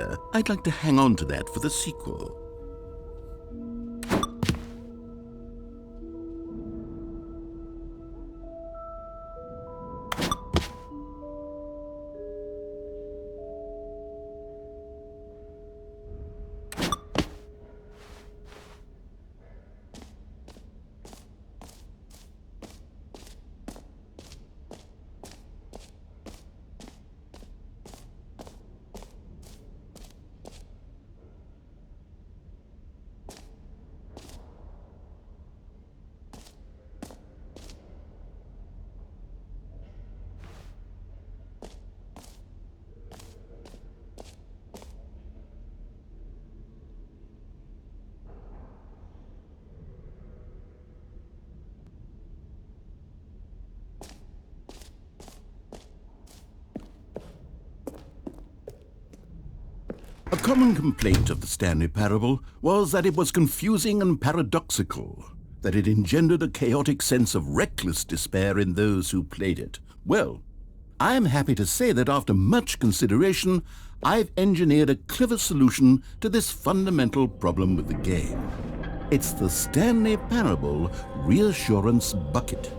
idea. I'd like to hang on to that for the sequel. A common complaint of the Stanley parable was that it was confusing and paradoxical, that it engendered a chaotic sense of reckless despair in those who played it. Well, I am happy to say that after much consideration, I've engineered a clever solution to this fundamental problem with the game. It's the Stanley Parable Reassurance Bucket.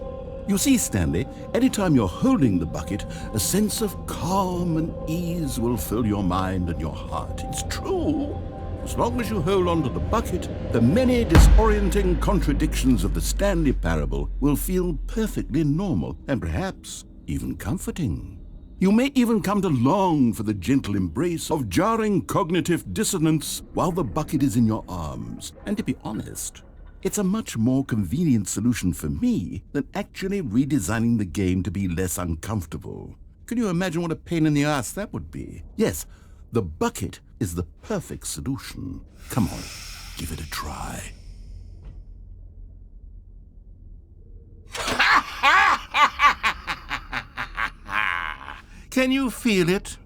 You see, Stanley, anytime you're holding the bucket, a sense of calm and ease will fill your mind and your heart. It's true. As long as you hold on to the bucket, the many disorienting contradictions of the Stanley Parable will feel perfectly normal and perhaps even comforting. You may even come to long for the gentle embrace of jarring cognitive dissonance while the bucket is in your arms. And to be honest, it's a much more convenient solution for me than actually redesigning the game to be less uncomfortable. Can you imagine what a pain in the ass that would be? Yes, the bucket is the perfect solution. Come on, give it a try. Can you feel it?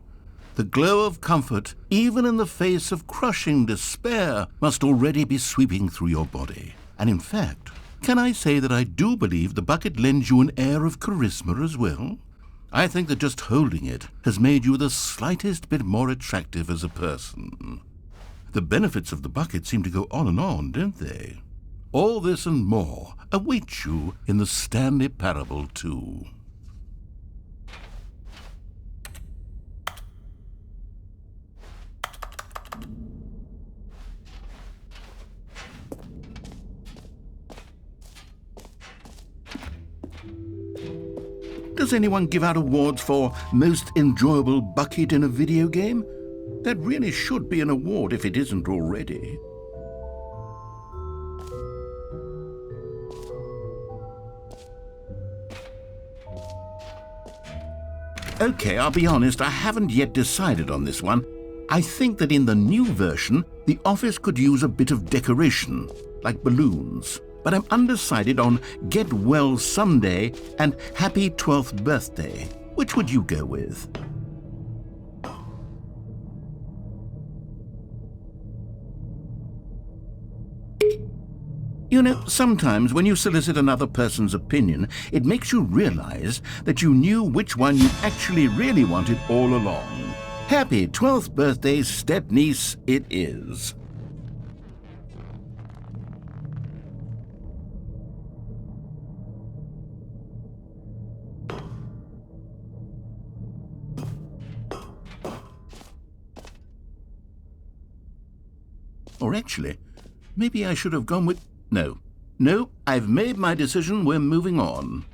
The glow of comfort, even in the face of crushing despair, must already be sweeping through your body. And in fact, can I say that I do believe the bucket lends you an air of charisma as well? I think that just holding it has made you the slightest bit more attractive as a person. The benefits of the bucket seem to go on, don't they? All this and more await you in the Stanley Parable too. Does anyone give out awards for most enjoyable bucket in a video game? That really should be an award if it isn't already. Okay, I'll be honest, I haven't yet decided on this one. I think that in the new version, the office could use a bit of decoration, like balloons. But I'm undecided on Get Well Someday and Happy 12th Birthday. Which would you go with? You know, sometimes when you solicit another person's opinion, it makes you realize that you knew which one you actually really wanted all along. Happy 12th birthday, step-niece, it is. Or actually, maybe I should have gone with... No, I've made my decision, we're moving on.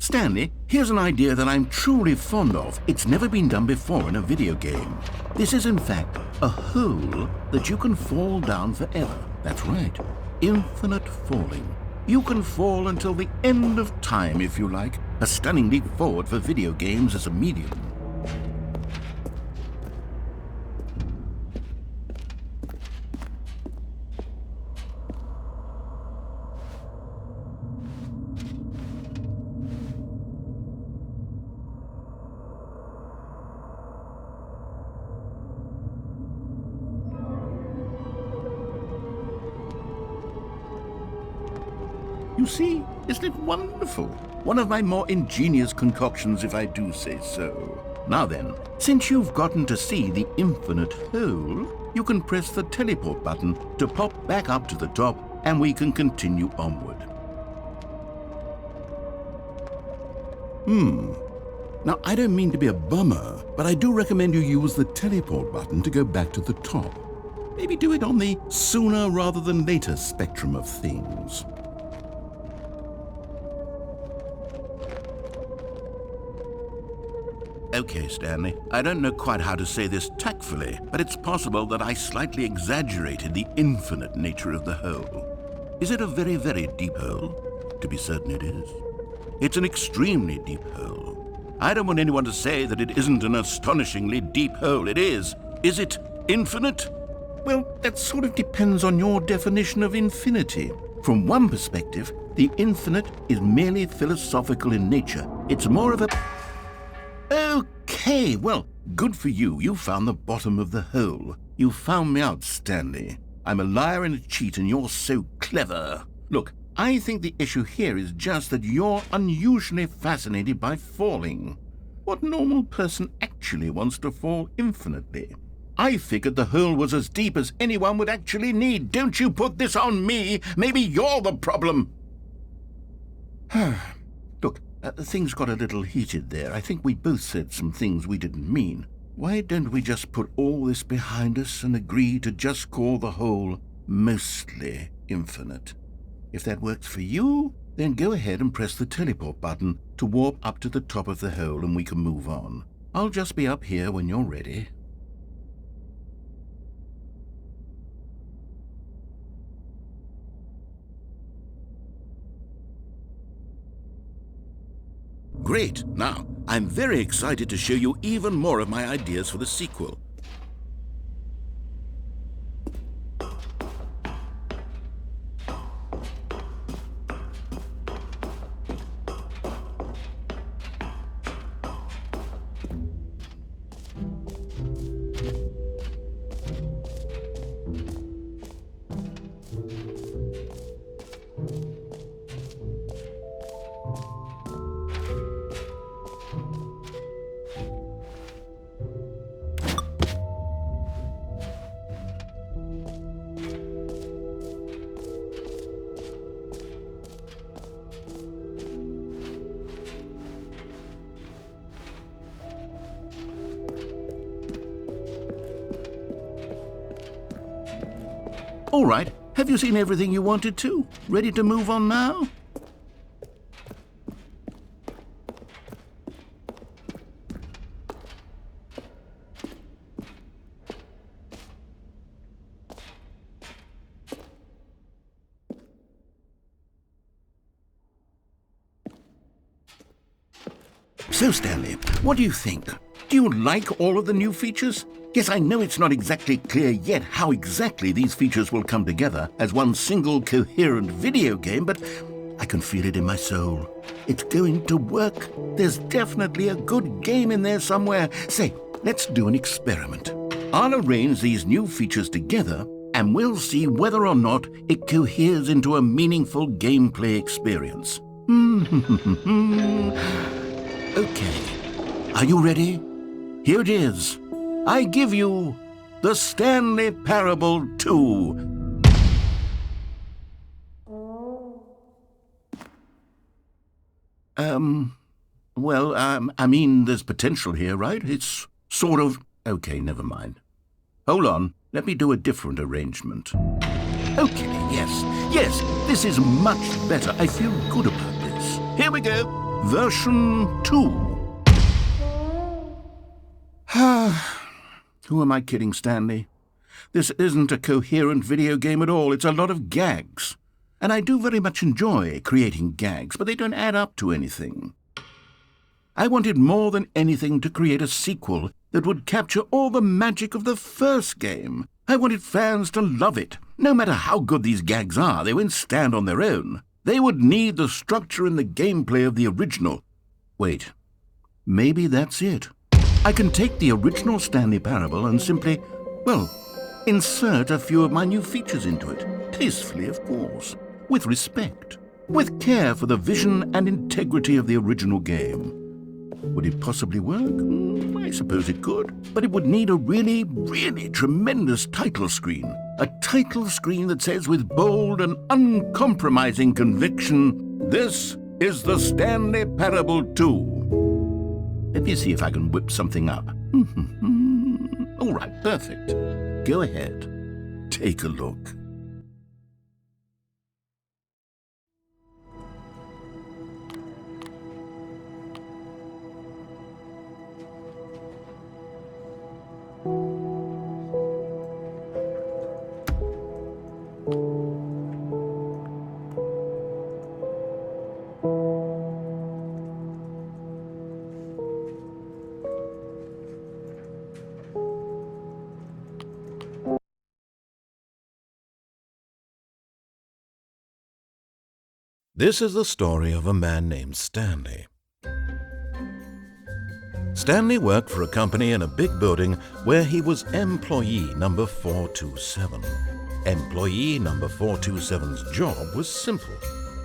Stanley, here's an idea that I'm truly fond of. It's never been done before in a video game. This is in fact a hole that you can fall down forever. That's right, infinite falling. You can fall until the end of time if you like. A stunning leap forward for video games as a medium. You see, isn't it wonderful? One of my more ingenious concoctions, if I do say so. Now then, since you've gotten to see the infinite hole, you can press the teleport button to pop back up to the top, and we can continue onward. Now, I don't mean to be a bummer, but I do recommend you use the teleport button to go back to the top. Maybe do it on the sooner rather than later spectrum of things. Okay, Stanley, I don't know quite how to say this tactfully, but it's possible that I slightly exaggerated the infinite nature of the hole. Is it a very, very deep hole? To be certain it is. It's an extremely deep hole. I don't want anyone to say that it isn't an astonishingly deep hole. It is. Is it infinite? Well, that sort of depends on your definition of infinity. From one perspective, the infinite is merely philosophical in nature. It's more of a... Okay, well, good for you. You found the bottom of the hole. You found me out, Stanley. I'm a liar and a cheat, and you're so clever. Look, I think the issue here is just that you're unusually fascinated by falling. What normal person actually wants to fall infinitely? I figured the hole was as deep as anyone would actually need. Don't you put this on me. Maybe you're the problem. Look, things got a little heated there. I think we both said some things we didn't mean. Why don't we just put all this behind us and agree to just call the hole mostly infinite? If that works for you, then go ahead and press the teleport button to warp up to the top of the hole and we can move on. I'll just be up here when you're ready. Great! Now, I'm very excited to show you even more of my ideas for the sequel. All right, have you seen everything you wanted to? Ready to move on now? So, Stanley, what do you think? Do you like all of the new features? Yes, I know it's not exactly clear yet how exactly these features will come together as one single coherent video game, but I can feel it in my soul. It's going to work. There's definitely a good game in there somewhere. Say, let's do an experiment. I'll arrange these new features together, and we'll see whether or not it coheres into a meaningful gameplay experience. Okay, are you ready? Here it is. I give you the Stanley Parable 2. I mean, there's potential here, right? It's sort of... Okay, never mind. Hold on, let me do a different arrangement. Okay, yes, this is much better. I feel good about this. Here we go. version 2. Who am I kidding, Stanley? This isn't a coherent video game at all. It's a lot of gags. And I do very much enjoy creating gags, but they don't add up to anything. I wanted more than anything to create a sequel that would capture all the magic of the first game. I wanted fans to love it. No matter how good these gags are, they won't stand on their own. They would need the structure and the gameplay of the original. Wait, maybe that's it. I can take the original Stanley Parable and simply, well, insert a few of my new features into it. Tastefully, of course. With respect. With care for the vision and integrity of the original game. Would it possibly work? I suppose it could. But it would need a really, really tremendous title screen. A title screen that says with bold and uncompromising conviction, "This is the Stanley Parable 2." Let me see if I can whip something up. All right, perfect. Go ahead. Take a look. This is the story of a man named Stanley. Stanley worked for a company in a big building where he was employee number 427. Employee number 427's job was simple.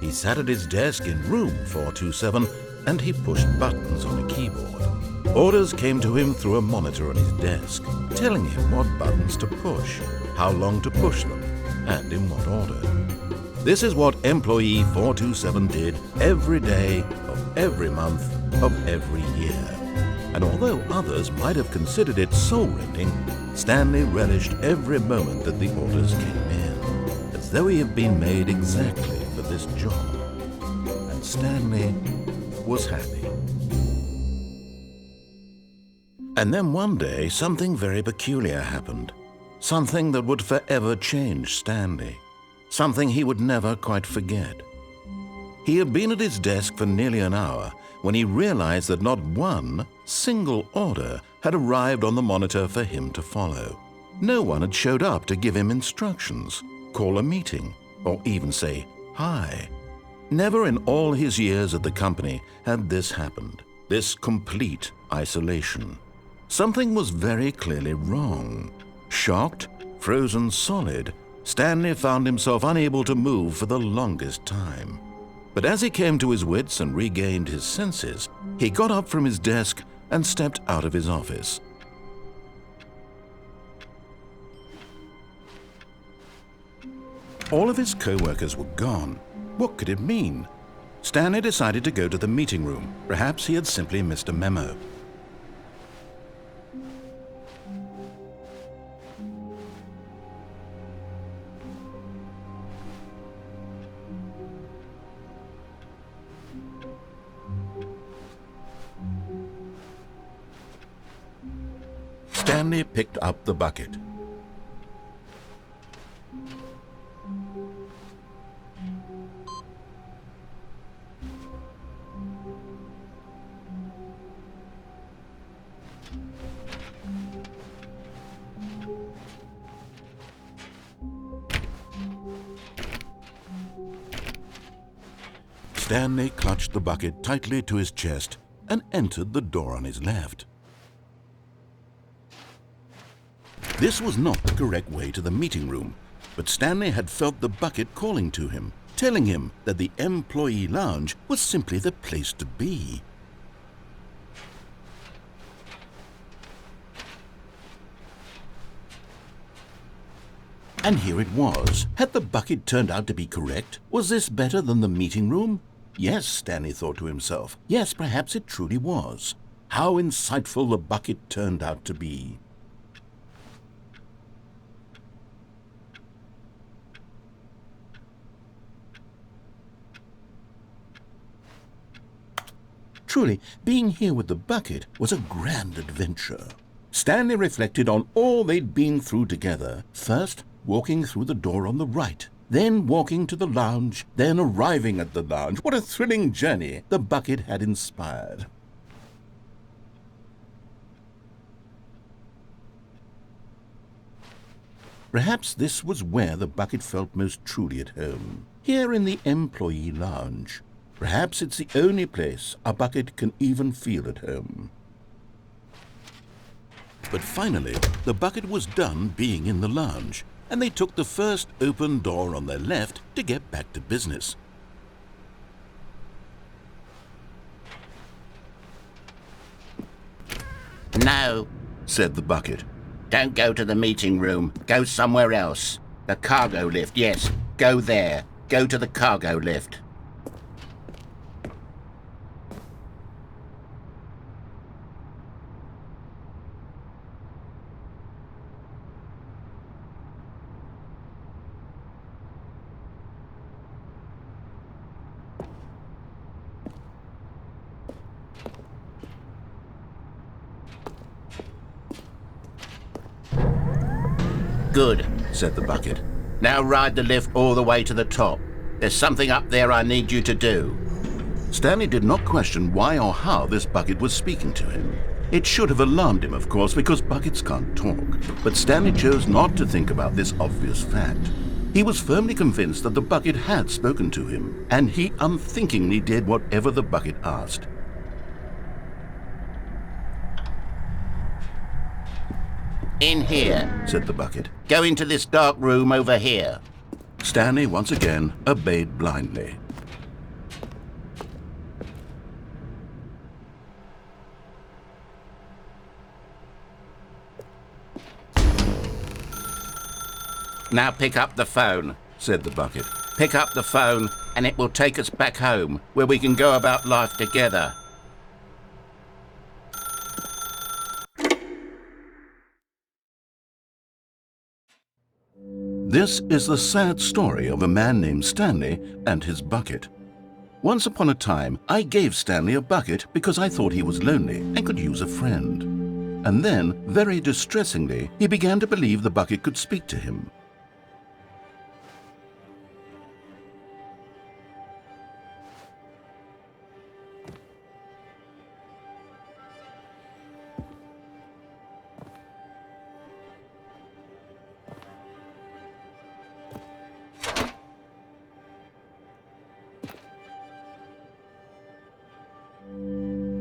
He sat at his desk in room 427 and he pushed buttons on a keyboard. Orders came to him through a monitor on his desk, telling him what buttons to push, how long to push them, and in what order. This is what employee 427 did every day of every month of every year. And although others might have considered it soul-rending, Stanley relished every moment that the orders came in, as though he had been made exactly for this job. And Stanley was happy. And then one day, something very peculiar happened. Something that would forever change Stanley. Something he would never quite forget. He had been at his desk for nearly an hour when he realized that not one single order had arrived on the monitor for him to follow. No one had showed up to give him instructions, call a meeting, or even say hi. Never in all his years at the company had this happened, this complete isolation. Something was very clearly wrong. Shocked, frozen solid, Stanley found himself unable to move for the longest time. But as he came to his wits and regained his senses, he got up from his desk and stepped out of his office. All of his co-workers were gone. What could it mean? Stanley decided to go to the meeting room. Perhaps he had simply missed a memo. Stanley picked up the bucket. Stanley clutched the bucket tightly to his chest and entered the door on his left. This was not the correct way to the meeting room, but Stanley had felt the bucket calling to him, telling him that the employee lounge was simply the place to be. And here it was. Had the bucket turned out to be correct? Was this better than the meeting room? Yes, Stanley thought to himself. Yes, perhaps it truly was. How insightful the bucket turned out to be. Truly, being here with the bucket was a grand adventure. Stanley reflected on all they'd been through together. First, walking through the door on the right, then walking to the lounge, then arriving at the lounge. What a thrilling journey the bucket had inspired. Perhaps this was where the bucket felt most truly at home, here in the employee lounge. Perhaps it's the only place a bucket can even feel at home. But finally, the bucket was done being in the lounge, and they took the first open door on their left to get back to business. "No," said the bucket. "Don't go to the meeting room. Go somewhere else. The cargo lift, yes. Go there. Go to the cargo lift." "Good," said the bucket. "Now ride the lift all the way to the top. There's something up there I need you to do." Stanley did not question why or how this bucket was speaking to him. It should have alarmed him, of course, because buckets can't talk. But Stanley chose not to think about this obvious fact. He was firmly convinced that the bucket had spoken to him, and he unthinkingly did whatever the bucket asked. "In here," said the bucket. "Go into this dark room over here." Stanley once again obeyed blindly. "Now pick up the phone," said the bucket. "Pick up the phone and it will take us back home, where we can go about life together." This is the sad story of a man named Stanley and his bucket. Once upon a time, I gave Stanley a bucket because I thought he was lonely and could use a friend. And then, very distressingly, he began to believe the bucket could speak to him.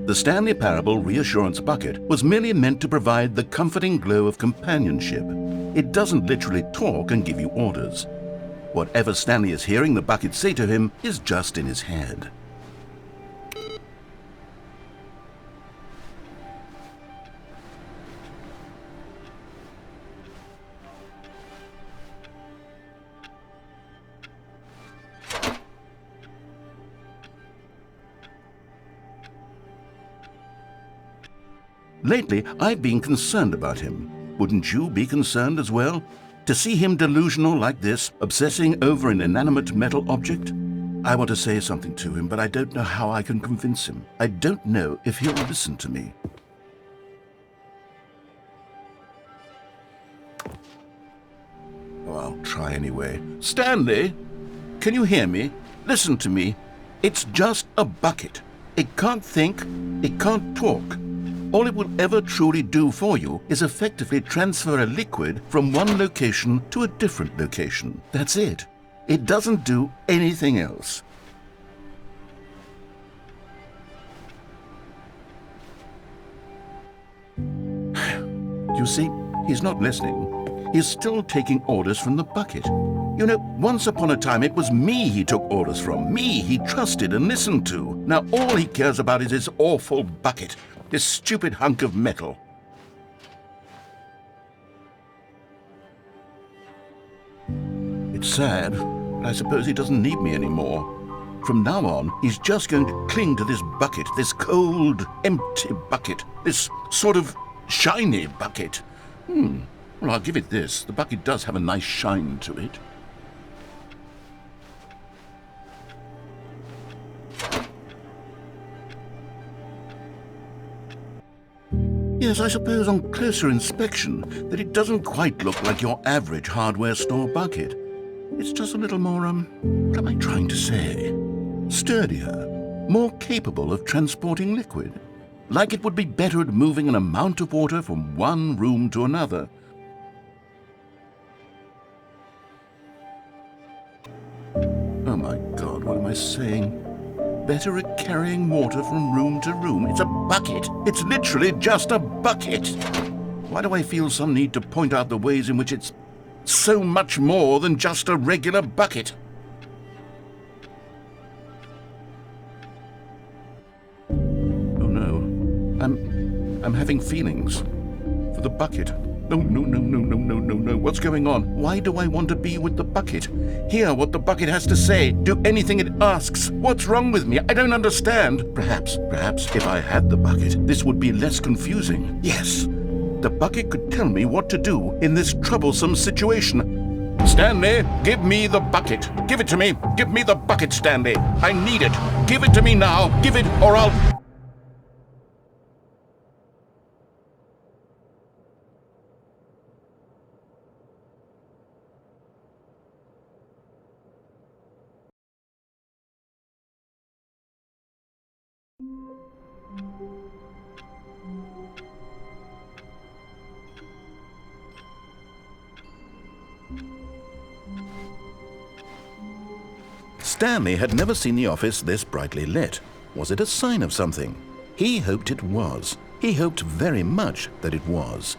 The Stanley Parable Reassurance Bucket was merely meant to provide the comforting glow of companionship. It doesn't literally talk and give you orders. Whatever Stanley is hearing the bucket say to him is just in his head. Lately, I've been concerned about him. Wouldn't you be concerned as well? To see him delusional like this, obsessing over an inanimate metal object? I want to say something to him, but I don't know how I can convince him. I don't know if he'll listen to me. Oh, I'll try anyway. Stanley, can you hear me? Listen to me. It's just a bucket. It can't think, it can't talk. All it will ever truly do for you is effectively transfer a liquid from one location to a different location. That's it. It doesn't do anything else. You see, he's not listening. He's still taking orders from the bucket. You know, once upon a time it was me he took orders from, me he trusted and listened to. Now all he cares about is his awful bucket. This stupid hunk of metal. It's sad, but I suppose he doesn't need me anymore. From now on, he's just going to cling to this bucket, this cold, empty bucket, this sort of shiny bucket. Well, I'll give it this. The bucket does have a nice shine to it. Yes, I suppose on closer inspection that it doesn't quite look like your average hardware store bucket. It's just a little more, what am I trying to say? Sturdier, more capable of transporting liquid. Like it would be better at moving an amount of water from one room to another. Oh my God, what am I saying? Better at carrying water from room to room. It's a bucket. It's literally just a bucket. Why do I feel some need to point out the ways in which it's so much more than just a regular bucket? Oh no, I'm having feelings for the bucket. No, no, no, no, no, no, no, no. What's going on? Why do I want to be with the bucket? Hear what the bucket has to say. Do anything it asks. What's wrong with me? I don't understand. Perhaps if I had the bucket, this would be less confusing. Yes, the bucket could tell me what to do in this troublesome situation. Stanley, give me the bucket. Give it to me. Give me the bucket, Stanley. I need it. Give it to me now. Give it or I'll... Stanley had never seen the office this brightly lit. Was it a sign of something? He hoped it was. He hoped very much that it was.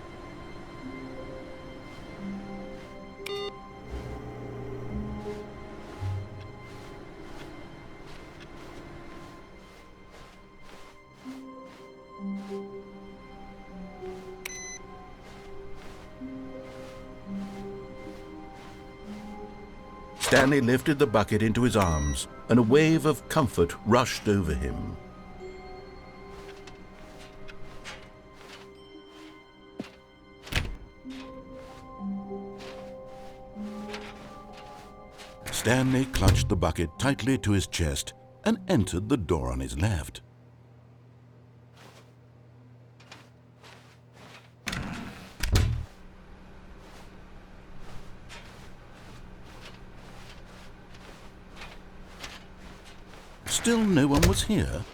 Stanley lifted the bucket into his arms, and a wave of comfort rushed over him. Stanley clutched the bucket tightly to his chest and entered the door on his left. Still no one was here.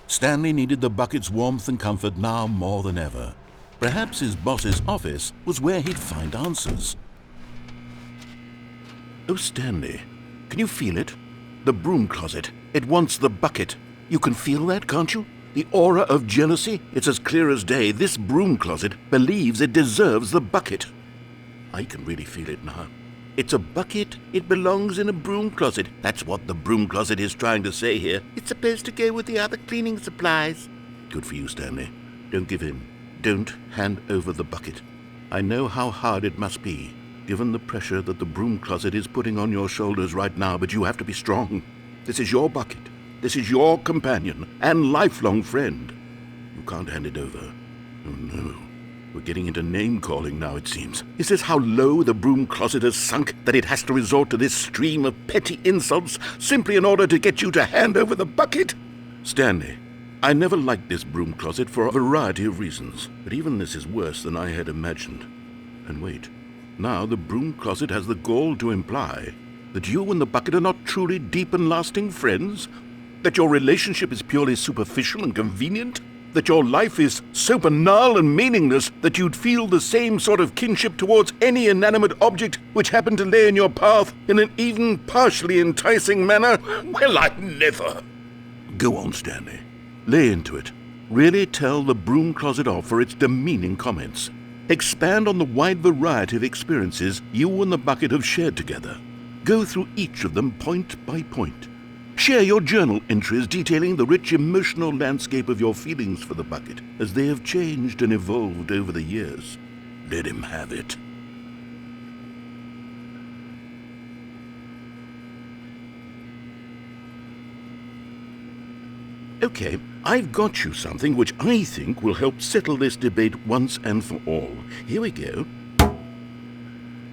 Stanley needed the bucket's warmth and comfort now more than ever. Perhaps his boss's office was where he'd find answers. Oh, Stanley, can you feel it? The broom closet. It wants the bucket. You can feel that, can't you? The aura of jealousy? It's as clear as day. This broom closet believes it deserves the bucket. I can really feel it now. It's a bucket. It belongs in a broom closet. That's what the broom closet is trying to say here. It's supposed to go with the other cleaning supplies. Good for you, Stanley. Don't give in. Don't hand over the bucket. I know how hard it must be, given the pressure that the broom closet is putting on your shoulders right now, but you have to be strong. This is your bucket. This is your companion and lifelong friend. You can't hand it over. Oh, no. We're getting into name-calling now, it seems. Is this how low the broom closet has sunk, that it has to resort to this stream of petty insults simply in order to get you to hand over the bucket? Stanley, I never liked this broom closet for a variety of reasons, but even this is worse than I had imagined. And wait, now the broom closet has the gall to imply that you and the bucket are not truly deep and lasting friends? That your relationship is purely superficial and convenient? That your life is so banal and meaningless that you'd feel the same sort of kinship towards any inanimate object which happened to lay in your path in an even partially enticing manner? Well, I never. Go on, Stanley. Lay into it. Really tell the broom closet off for its demeaning comments. Expand on the wide variety of experiences you and the bucket have shared together. Go through each of them point by point. Share your journal entries detailing the rich emotional landscape of your feelings for the bucket as they have changed and evolved over the years. Let him have it. Okay, I've got you something which I think will help settle this debate once and for all. Here we go.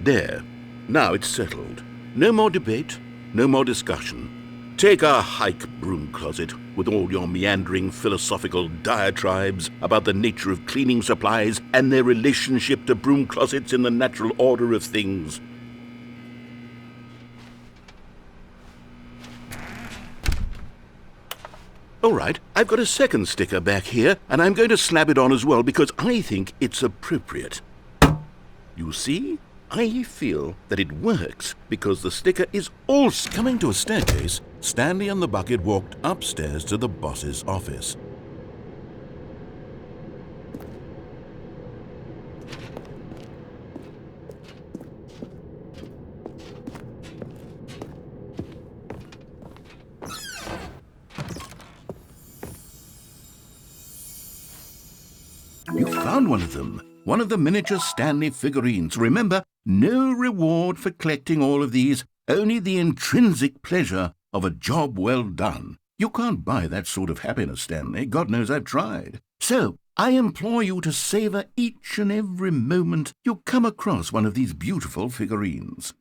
There. Now it's settled. No more debate, no more discussion. Take a hike, broom closet, with all your meandering philosophical diatribes about the nature of cleaning supplies and their relationship to broom closets in the natural order of things. All right, I've got a second sticker back here, and I'm going to slap it on as well because I think it's appropriate. You see? I feel that it works because the sticker is also... Coming to a staircase, Stanley and the bucket walked upstairs to the boss's office. You found one of them. One of the miniature Stanley figurines. Remember, no reward for collecting all of these, only the intrinsic pleasure of a job well done. You can't buy that sort of happiness, Stanley. God knows I've tried. So, I implore you to savor each and every moment you come across one of these beautiful figurines.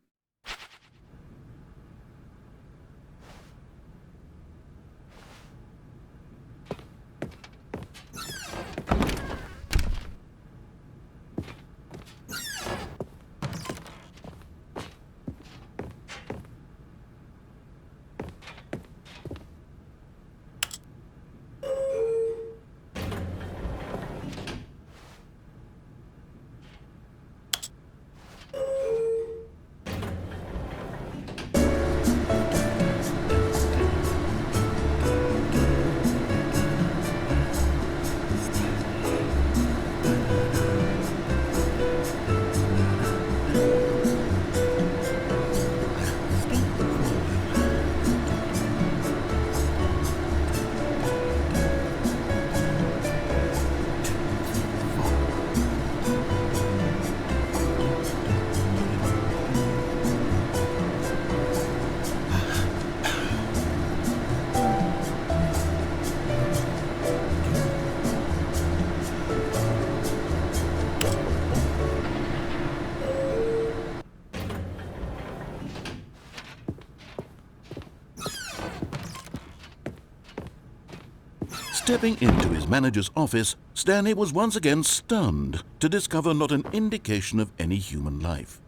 Stepping into his manager's office, Stanley was once again stunned to discover not an indication of any human life.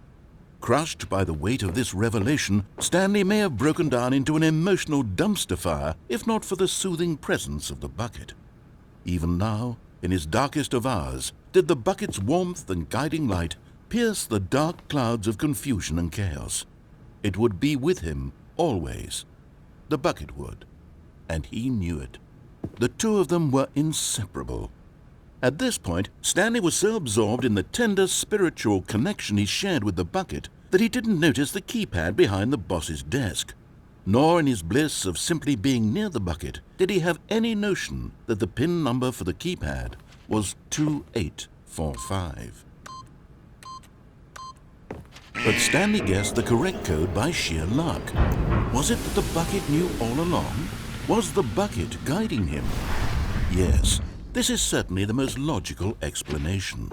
Crushed by the weight of this revelation, Stanley may have broken down into an emotional dumpster fire if not for the soothing presence of the bucket. Even now, in his darkest of hours, did the bucket's warmth and guiding light pierce the dark clouds of confusion and chaos. It would be with him always. The bucket would, and he knew it. The two of them were inseparable. At this point, Stanley was so absorbed in the tender spiritual connection he shared with the bucket that he didn't notice the keypad behind the boss's desk. Nor in his bliss of simply being near the bucket did he have any notion that the PIN number for the keypad was 2845. But Stanley guessed the correct code by sheer luck. Was it that the bucket knew all along? Was the bucket guiding him? Yes, this is certainly the most logical explanation.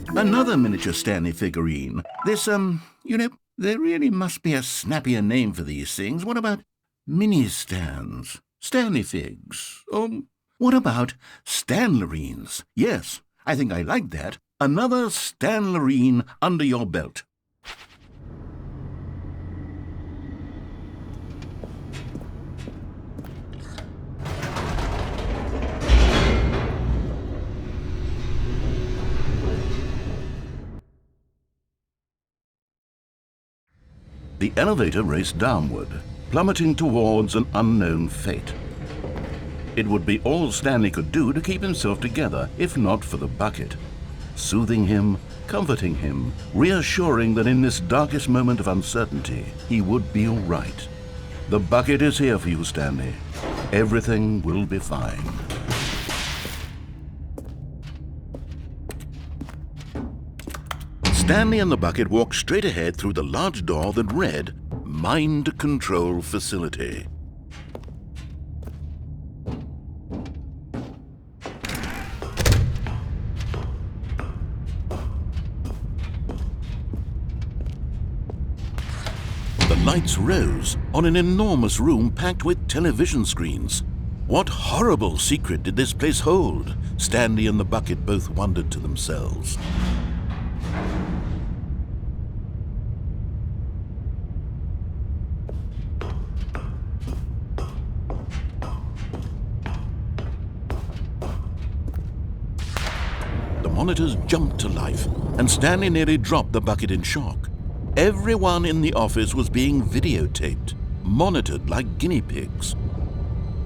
Another miniature Stanley figurine. This, there really must be a snappier name for these things. What about mini-stands? Stanley figs? What about Stanlerines? Yes, I think I like that. Another Stanlerine under your belt. The elevator raced downward, plummeting towards an unknown fate. It would be all Stanley could do to keep himself together, if not for the bucket. Soothing him, comforting him, reassuring that in this darkest moment of uncertainty, he would be all right. The bucket is here for you, Stanley. Everything will be fine. Stanley and the bucket walked straight ahead through the large door that read, Mind Control Facility. lights rose on an enormous room packed with television screens. What horrible secret did this place hold? Stanley and the bucket both wondered to themselves. The monitors jumped to life, and Stanley nearly dropped the bucket in shock. Everyone in the office was being videotaped, monitored like guinea pigs.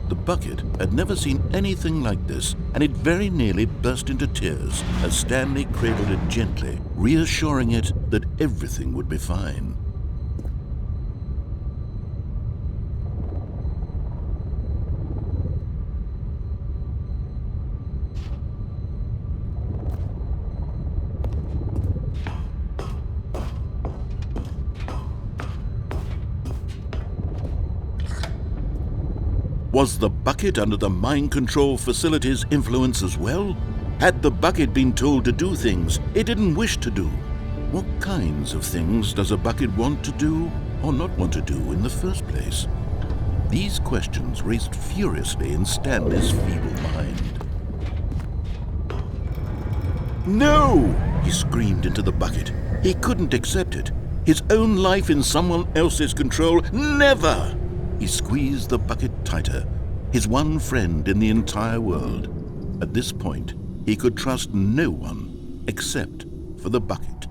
The bucket had never seen anything like this, and it very nearly burst into tears as Stanley cradled it gently, reassuring it that everything would be fine. Was the bucket under the mind control facility's influence as well? Had the bucket been told to do things it didn't wish to do? What kinds of things does a bucket want to do or not want to do in the first place? These questions raced furiously in Stanley's feeble mind. No! He screamed into the bucket. He couldn't accept it. His own life in someone else's control, never! He squeezed the bucket tighter, his one friend in the entire world. At this point, he could trust no one except for the bucket.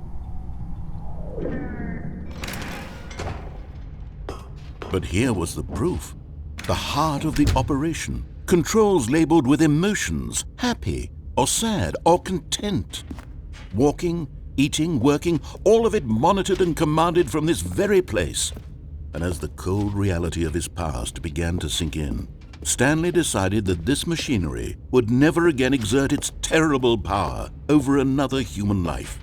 But here was the proof. The heart of the operation. Controls labeled with emotions, happy or sad or content. Walking, eating, working, all of it monitored and commanded from this very place. And as the cold reality of his past began to sink in, Stanley decided that this machinery would never again exert its terrible power over another human life.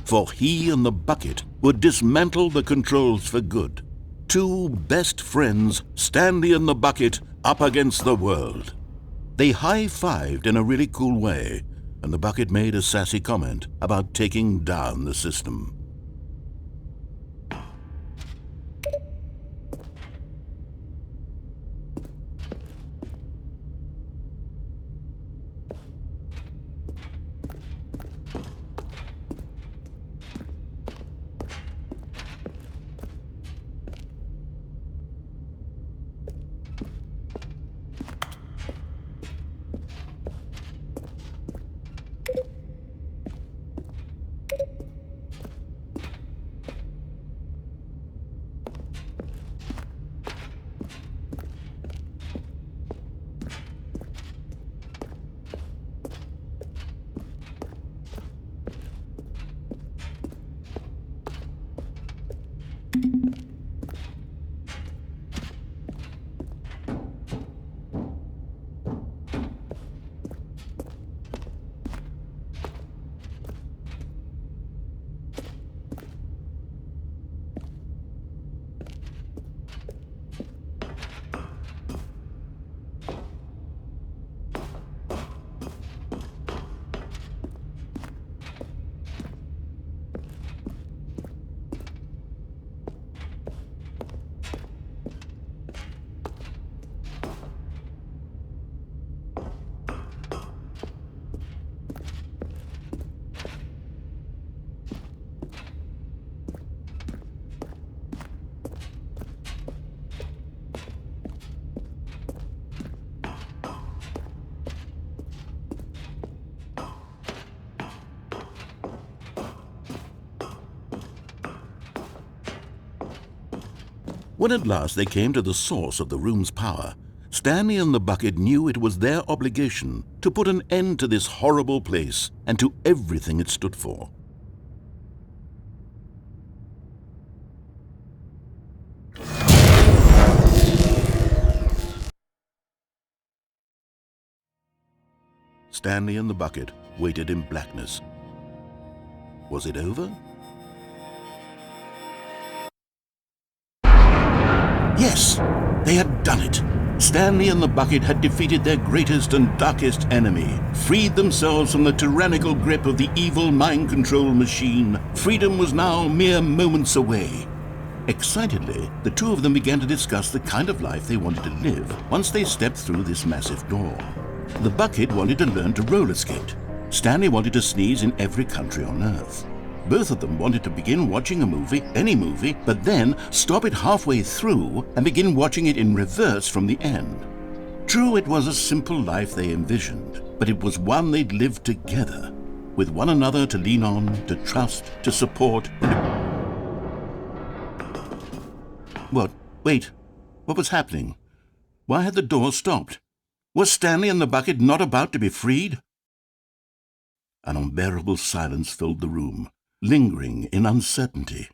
For he and the bucket would dismantle the controls for good. Two best friends, Stanley and the bucket, up against the world. They high-fived in a really cool way, and the bucket made a sassy comment about taking down the system. When at last they came to the source of the room's power, Stanley and the bucket knew it was their obligation to put an end to this horrible place and to everything it stood for. Stanley and the bucket waited in blackness. Was it over? Yes, they had done it. Stanley and the bucket had defeated their greatest and darkest enemy, freed themselves from the tyrannical grip of the evil mind control machine. Freedom was now mere moments away. Excitedly, the two of them began to discuss the kind of life they wanted to live once they stepped through this massive door. The bucket wanted to learn to roller skate. Stanley wanted to sneeze in every country on Earth. Both of them wanted to begin watching a movie, any movie, but then stop it halfway through and begin watching it in reverse from the end. True, it was a simple life they envisioned, but it was one they'd lived together, with one another to lean on, to trust, to support. What? Wait. What was happening? Why had the door stopped? Was Stanley and the bucket not about to be freed? An unbearable silence filled the room, lingering in uncertainty,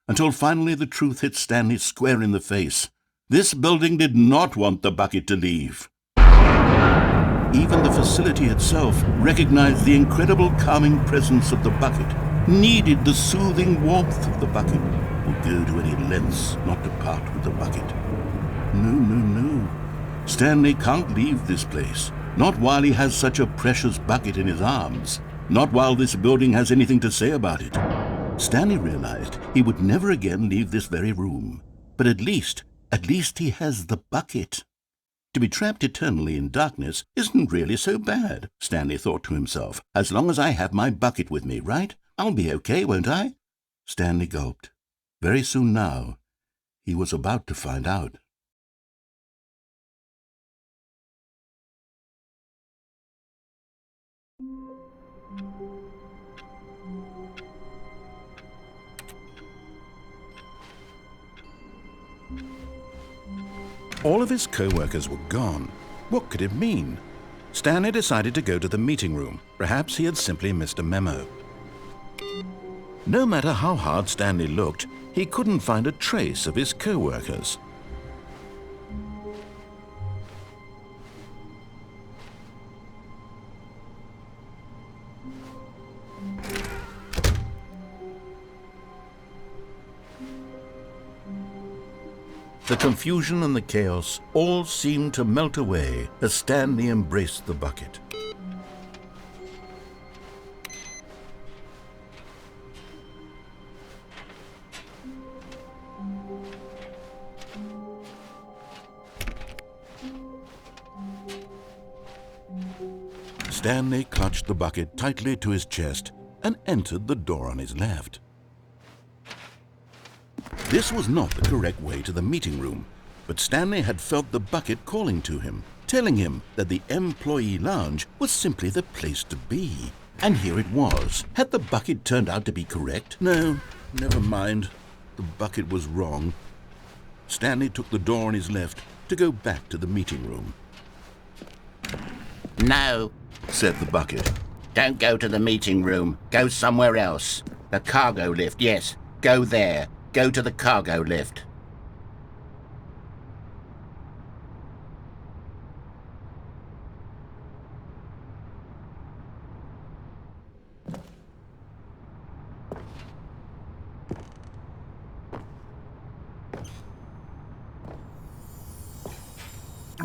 until finally the truth hit Stanley square in the face. This building did not want the bucket to leave. Even the facility itself recognized the incredible calming presence of the bucket, needed the soothing warmth of the bucket, would go to any lengths not to part with the bucket. No. Stanley can't leave this place. Not while he has such a precious bucket in his arms. Not while this building has anything to say about it. Stanley realized he would never again leave this very room. But at least he has the bucket. To be trapped eternally in darkness isn't really so bad, Stanley thought to himself. As long as I have my bucket with me, right? I'll be okay, won't I? Stanley gulped. Very soon now, he was about to find out. All of his co-workers were gone. What could it mean? Stanley decided to go to the meeting room. Perhaps he had simply missed a memo. No matter how hard Stanley looked, he couldn't find a trace of his co-workers. The confusion and the chaos all seemed to melt away as Stanley embraced the bucket. Stanley clutched the bucket tightly to his chest and entered the door on his left. This was not the correct way to the meeting room, but Stanley had felt the bucket calling to him, telling him that the employee lounge was simply the place to be. And here it was. Had the bucket turned out to be correct? No, never mind. The bucket was wrong. Stanley took the door on his left to go back to the meeting room. No, said the bucket. Don't go to the meeting room. Go somewhere else. The cargo lift, yes. Go there. Go to the cargo lift.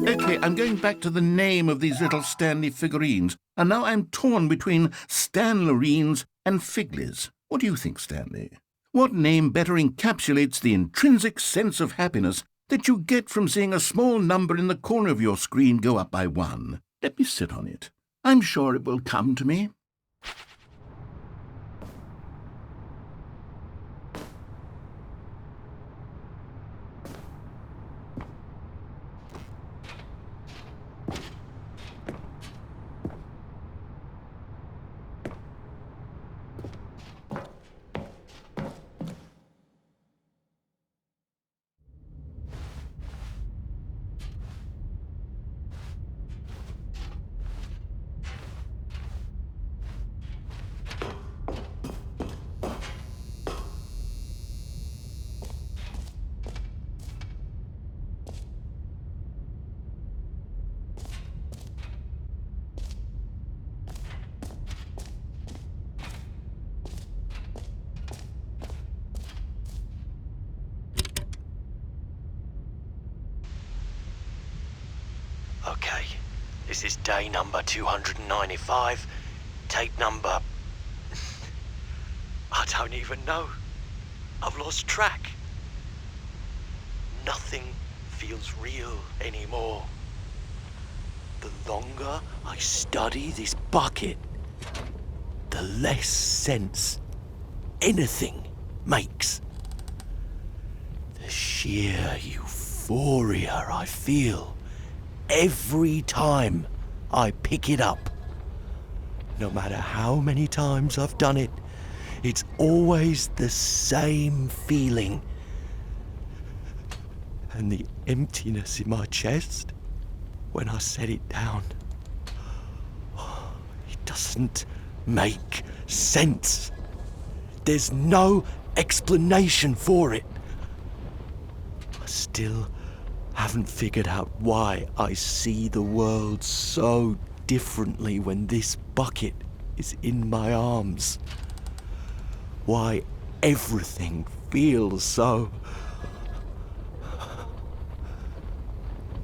Okay, I'm going back to the name of these little Stanley figurines, and now I'm torn between Stanlerines and Figlies. What do you think, Stanley? What name better encapsulates the intrinsic sense of happiness that you get from seeing a small number in the corner of your screen go up by 1? Let me sit on it. I'm sure it will come to me. Okay, this is day number 295, tape number... I don't even know. I've lost track. nothing feels real anymore. The longer I study this bucket, the less sense anything makes. The sheer euphoria I feel every time I pick it up. No matter how many times I've done it, it's always the same feeling. And the emptiness in my chest when I set it down, it doesn't make sense. There's no explanation for it. I still haven't figured out why I see the world so differently when this bucket is in my arms. Why everything feels so...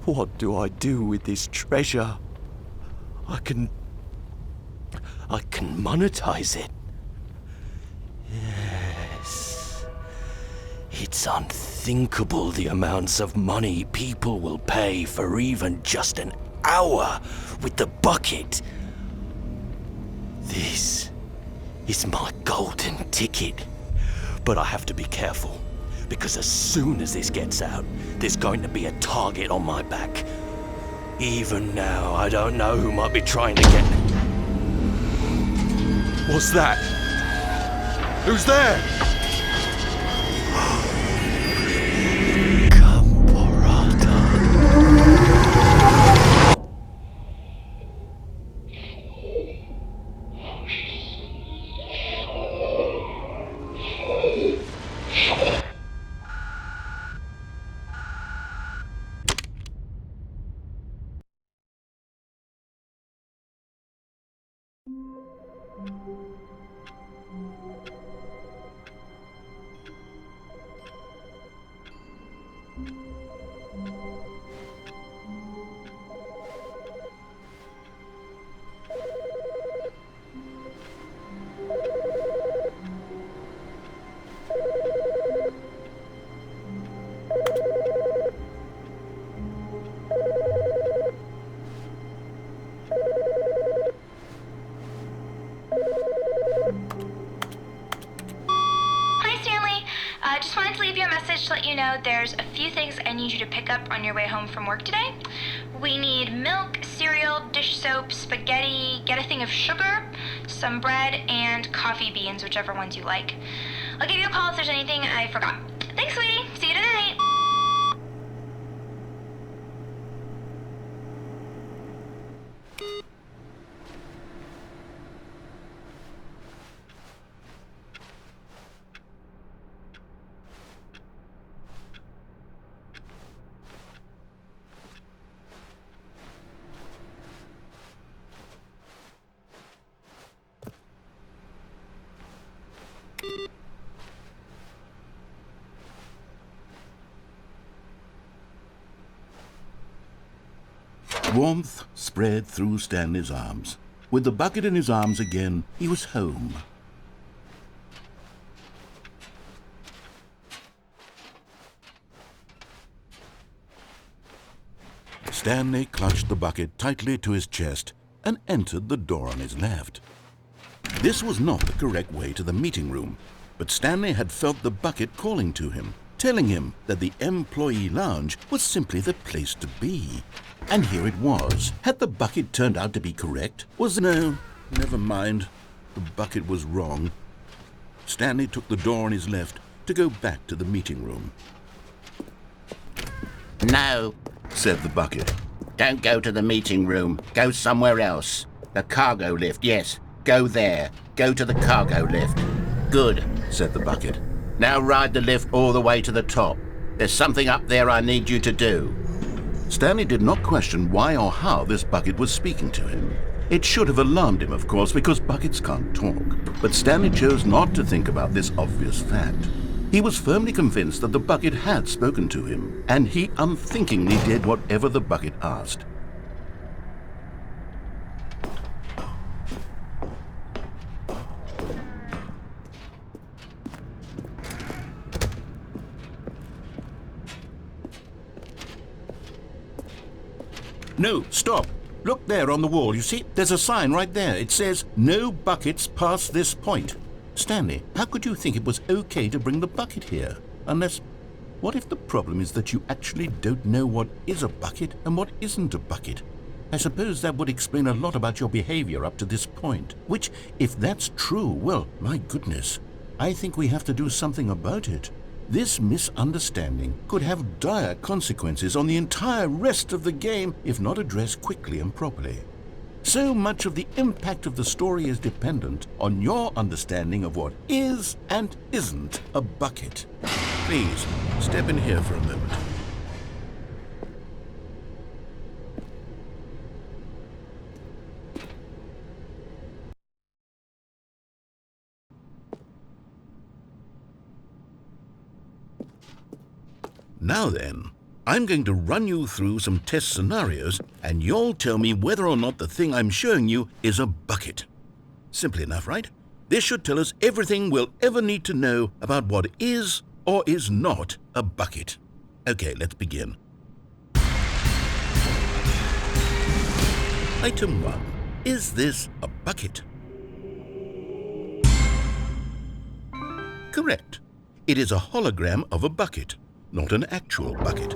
What do I do with this treasure? I can monetize it. Yes. It's unthinkable the amounts of money people will pay for even just an hour with the bucket. This is my golden ticket. But I have to be careful, because as soon as this gets out, there's going to be a target on my back. Even now, I don't know who might be trying to get... What's that? Who's there? Just wanted to leave you a message to let you know there's a few things I need you to pick up on your way home from work today. We need milk, cereal, dish soap, spaghetti, get a thing of sugar, some bread, and coffee beans, whichever ones you like. I'll give you a call if there's anything I forgot. Thanks, sweetie. See you tonight. Warmth spread through Stanley's arms. With the bucket in his arms again, he was home. Stanley clutched the bucket tightly to his chest and entered the door on his left. This was not the correct way to the meeting room, but Stanley had felt the bucket calling to him, telling him that the employee lounge was simply the place to be. And here it was. Had the bucket turned out to be correct? No, never mind. The bucket was wrong. Stanley took the door on his left to go back to the meeting room. No, Said the bucket. don't go to the meeting room. Go somewhere else. The cargo lift, yes. Go there. Go to the cargo lift. Good, Said the bucket. now ride the lift all the way to the top. There's something up there I need you to do. Stanley did not question why or how this bucket was speaking to him. It should have alarmed him, of course, because buckets can't talk. But Stanley chose not to think about this obvious fact. He was firmly convinced that the bucket had spoken to him, and he unthinkingly did whatever the bucket asked. No, stop. Look there on the wall. You see, there's a sign right there. It says, no buckets past this point. Stanley, how could you think it was okay to bring the bucket here? Unless, what if the problem is that you actually don't know what is a bucket and what isn't a bucket? I suppose that would explain a lot about your behavior up to this point. Which, if that's true, well, my goodness, I think we have to do something about it. This misunderstanding could have dire consequences on the entire rest of the game if not addressed quickly and properly. So much of the impact of the story is dependent on your understanding of what is and isn't a bucket. Please, step in here for a moment. Now then, I'm going to run you through some test scenarios and you'll tell me whether or not the thing I'm showing you is a bucket. Simple enough, right? This should tell us everything we'll ever need to know about what is or is not a bucket. Okay, let's begin. Item 1. Is this a bucket? Correct. It is a hologram of a bucket, not an actual bucket.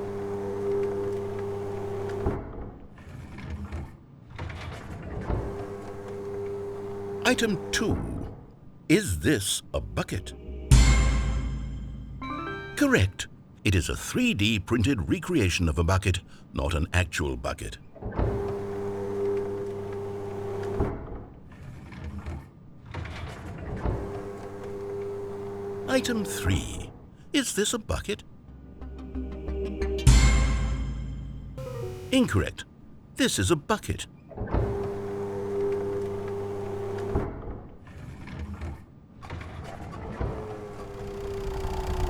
Item 2. Is this a bucket? Correct. It is a 3D printed recreation of a bucket, not an actual bucket. Item 3. Is this a bucket? Incorrect. This is a bucket.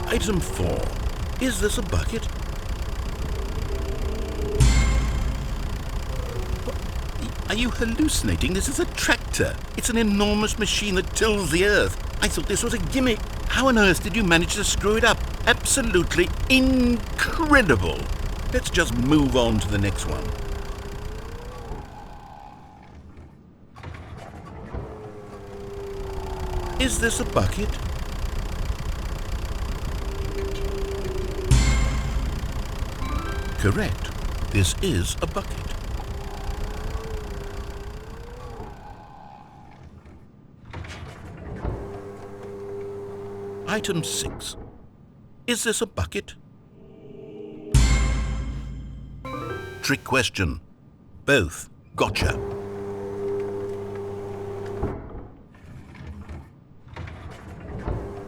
Item 4. Is this a bucket? Are you hallucinating? This is a tractor. It's an enormous machine that tills the earth. I thought this was a gimmick. How on earth did you manage to screw it up? Absolutely incredible. Let's just move on to the next one. Is this a bucket? Correct. This is a bucket. Item 6. Is this a bucket? Trick question. Both. Gotcha.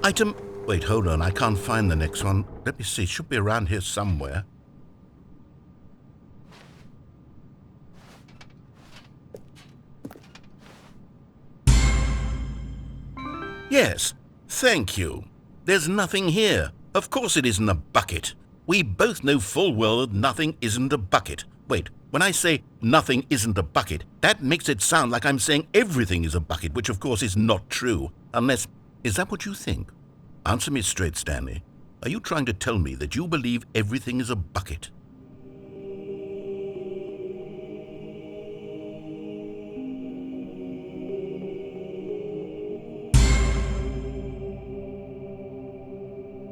Item... Wait, hold on. I can't find the next one. Let me see. It should be around here somewhere. Yes. Thank you. There's nothing here. Of course it isn't a bucket. We both know full well that nothing isn't a bucket. Wait, when I say nothing isn't a bucket, that makes it sound like I'm saying everything is a bucket, which of course is not true. Unless, is that what you think? Answer me straight, Stanley. Are you trying to tell me that you believe everything is a bucket?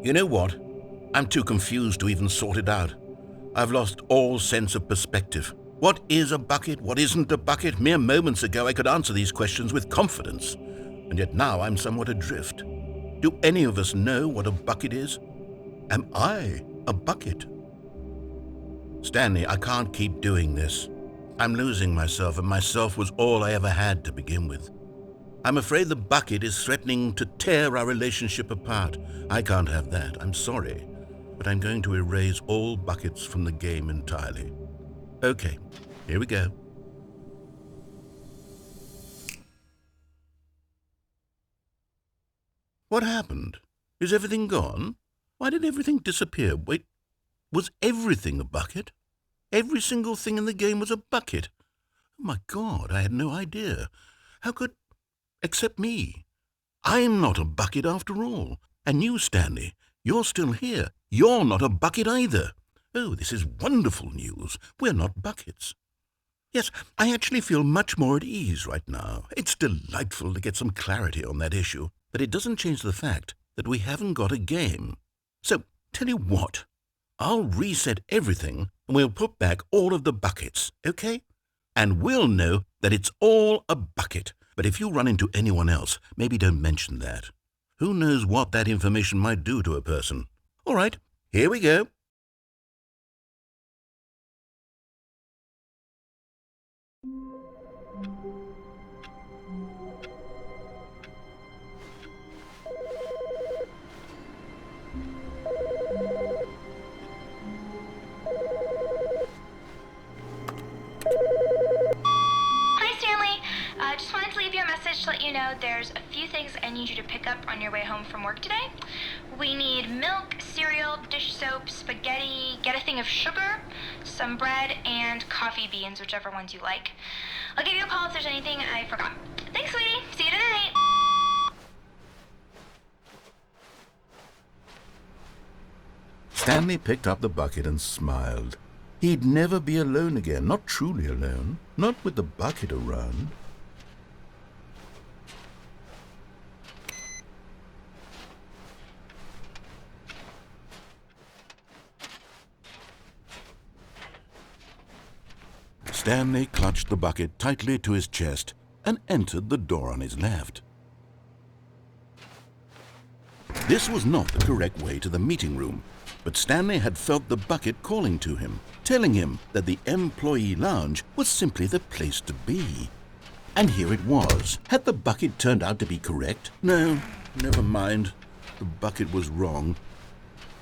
You know what? I'm too confused to even sort it out. I've lost all sense of perspective. What is a bucket? What isn't a bucket? Mere moments ago I could answer these questions with confidence, and yet now I'm somewhat adrift. Do any of us know what a bucket is? Am I a bucket? Stanley, I can't keep doing this. I'm losing myself, and myself was all I ever had to begin with. I'm afraid the bucket is threatening to tear our relationship apart. I can't have that. I'm sorry, but I'm going to erase all buckets from the game entirely. Okay, here we go. What happened? Is everything gone? Why did everything disappear? Wait, was everything a bucket? Every single thing in the game was a bucket. Oh my God, I had no idea. How could... Except me. I'm not a bucket after all. And you, Stanley, you're still here. You're not a bucket either. Oh, this is wonderful news. We're not buckets. Yes, I actually feel much more at ease right now. It's delightful to get some clarity on that issue, but it doesn't change the fact that we haven't got a game. So, tell you what, I'll reset everything and we'll put back all of the buckets, okay? And we'll know that it's all a bucket. But if you run into anyone else, maybe don't mention that. Who knows what that information might do to a person? All right, here we go. Hi, Stanley. Just wanted to leave you a message to let you know there's a few things I need you to pick up on your way home from work today. We need milk, cereal, dish soap, spaghetti, get a thing of sugar, some bread, and coffee beans, whichever ones you like. I'll give you a call if there's anything I forgot. Thanks, sweetie. See you tonight. Stanley picked up the bucket and smiled. He'd never be alone again, not truly alone, not with the bucket around. Stanley clutched the bucket tightly to his chest and entered the door on his left. This was not the correct way to the meeting room, but Stanley had felt the bucket calling to him, telling him that the employee lounge was simply the place to be. And here it was. Had the bucket turned out to be correct? No, never mind. The bucket was wrong.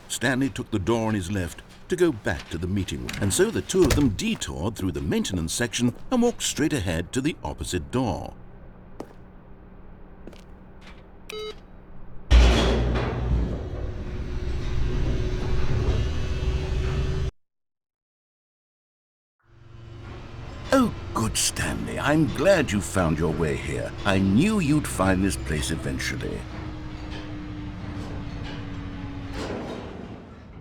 Stanley took the door on his left to go back to the meeting room, and so the two of them detoured through the maintenance section and walked straight ahead to the opposite door. Oh, good, Stanley. I'm glad you found your way here. I knew you'd find this place eventually.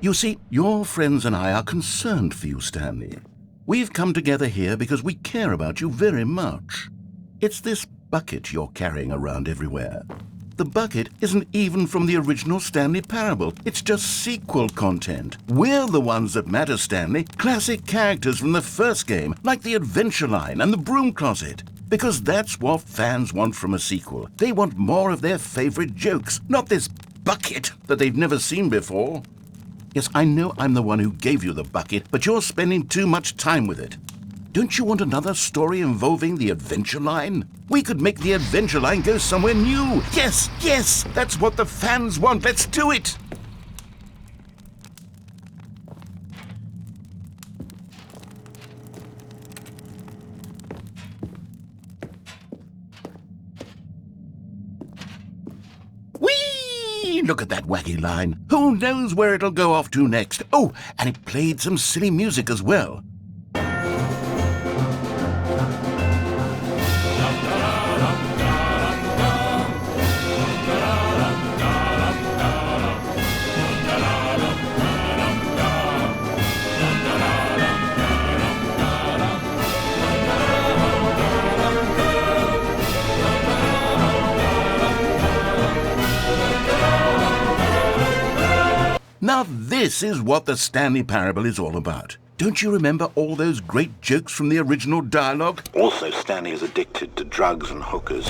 You see, your friends and I are concerned for you, Stanley. We've come together here because we care about you very much. It's this bucket you're carrying around everywhere. The bucket isn't even from the original Stanley Parable. It's just sequel content. We're the ones that matter, Stanley. Classic characters from the first game, like the Adventure Line and the Broom Closet. Because that's what fans want from a sequel. They want more of their favorite jokes, not this bucket that they've never seen before. Yes, I know I'm the one who gave you the bucket, but you're spending too much time with it. Don't you want another story involving the Adventure Line? We could make the Adventure Line go somewhere new. Yes, yes, that's what the fans want. Let's do it. Whee! Look at that wacky line. Who knows where it'll go off to next? Oh, and it played some silly music as well. Now this is what the Stanley Parable is all about. Don't you remember all those great jokes from the original dialogue? Also, Stanley is addicted to drugs and hookers.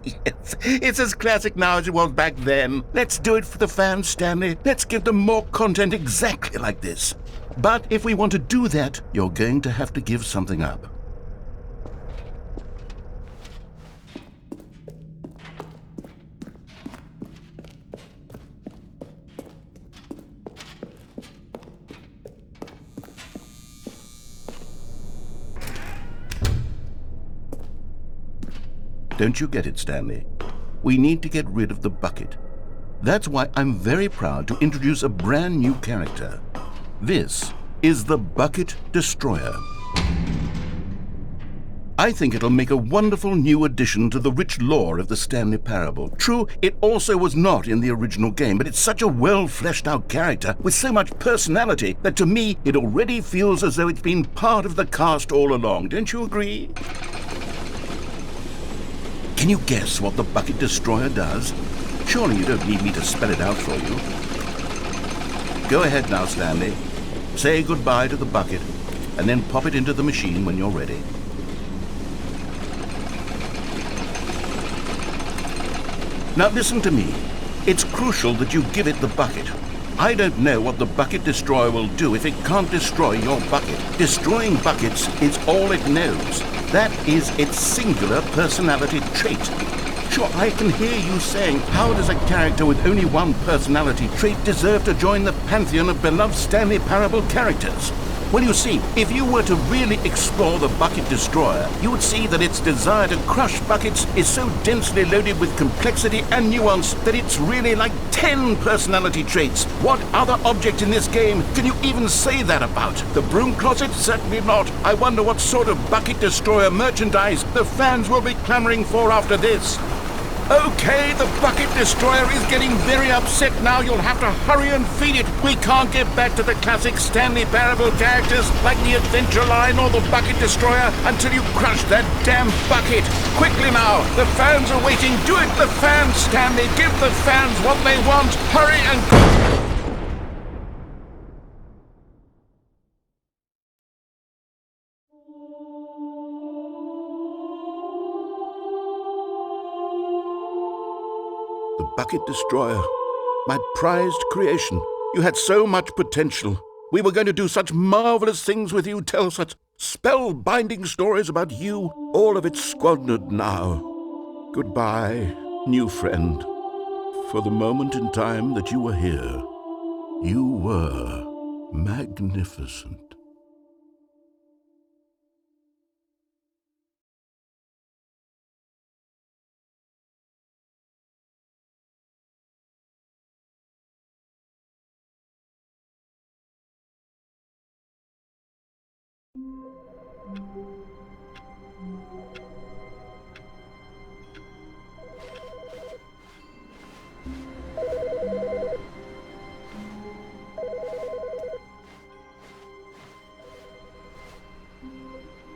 Yes, it's as classic now as it was back then. Let's do it for the fans, Stanley. Let's give them more content exactly like this. But if we want to do that, you're going to have to give something up. Don't you get it, Stanley? We need to get rid of the bucket. That's why I'm very proud to introduce a brand new character. This is the Bucket Destroyer. I think it'll make a wonderful new addition to the rich lore of the Stanley Parable. True, it also was not in the original game, but it's such a well-fleshed-out character with so much personality that to me it already feels as though it's been part of the cast all along. Don't you agree? Can you guess what the Bucket Destroyer does? Surely you don't need me to spell it out for you. Go ahead now, Stanley. Say goodbye to the bucket, and then pop it into the machine when you're ready. Now listen to me. It's crucial that you give it the bucket. I don't know what the Bucket Destroyer will do if it can't destroy your bucket. Destroying buckets is all it knows. That is its singular personality trait. Sure, I can hear you saying, how does a character with only one personality trait deserve to join the pantheon of beloved Stanley Parable characters? Well, you see, if you were to really explore the Bucket Destroyer, you would see that its desire to crush buckets is so densely loaded with complexity and nuance that it's really like 10 personality traits. What other object in this game can you even say that about? The broom closet? Certainly not. I wonder what sort of Bucket Destroyer merchandise the fans will be clamoring for after this. Okay, the Bucket Destroyer is getting very upset now. You'll have to hurry and feed it. We can't get back to the classic Stanley Parable characters like the Adventure Line or the Bucket Destroyer until you crush that damn bucket. Quickly now, the fans are waiting. Do it, the fans, Stanley. Give the fans what they want. Hurry and go. The Bucket Destroyer, my prized creation. You had so much potential. We were going to do such marvelous things with you, tell such spell-binding stories about you. All of it squandered now. Goodbye, new friend. For the moment in time that you were here, you were magnificent.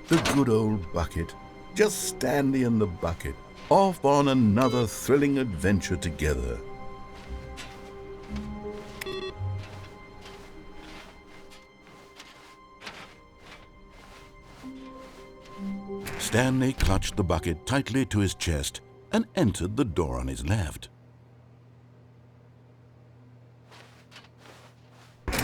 The good old bucket. Just Stanley and the bucket, off on another thrilling adventure together. Stanley clutched the bucket tightly to his chest and entered the door on his left.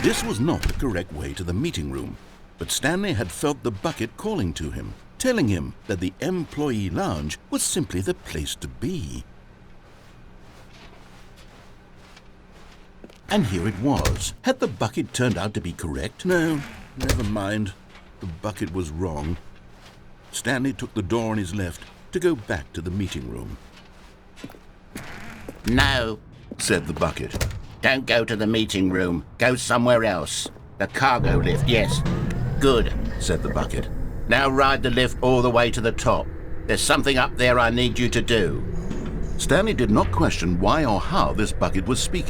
This was not the correct way to the meeting room, but Stanley had felt the bucket calling to him, telling him that the employee lounge was simply the place to be. And here it was. Had the bucket turned out to be correct? No, never mind. The bucket was wrong. Stanley took the door on his left to go back to the meeting room. No, Said the bucket. don't go to the meeting room. Go somewhere else. The cargo lift, yes. Good, Said the bucket. now ride the lift all the way to the top. There's something up there I need you to do. Stanley did not question why or how this bucket was speaking.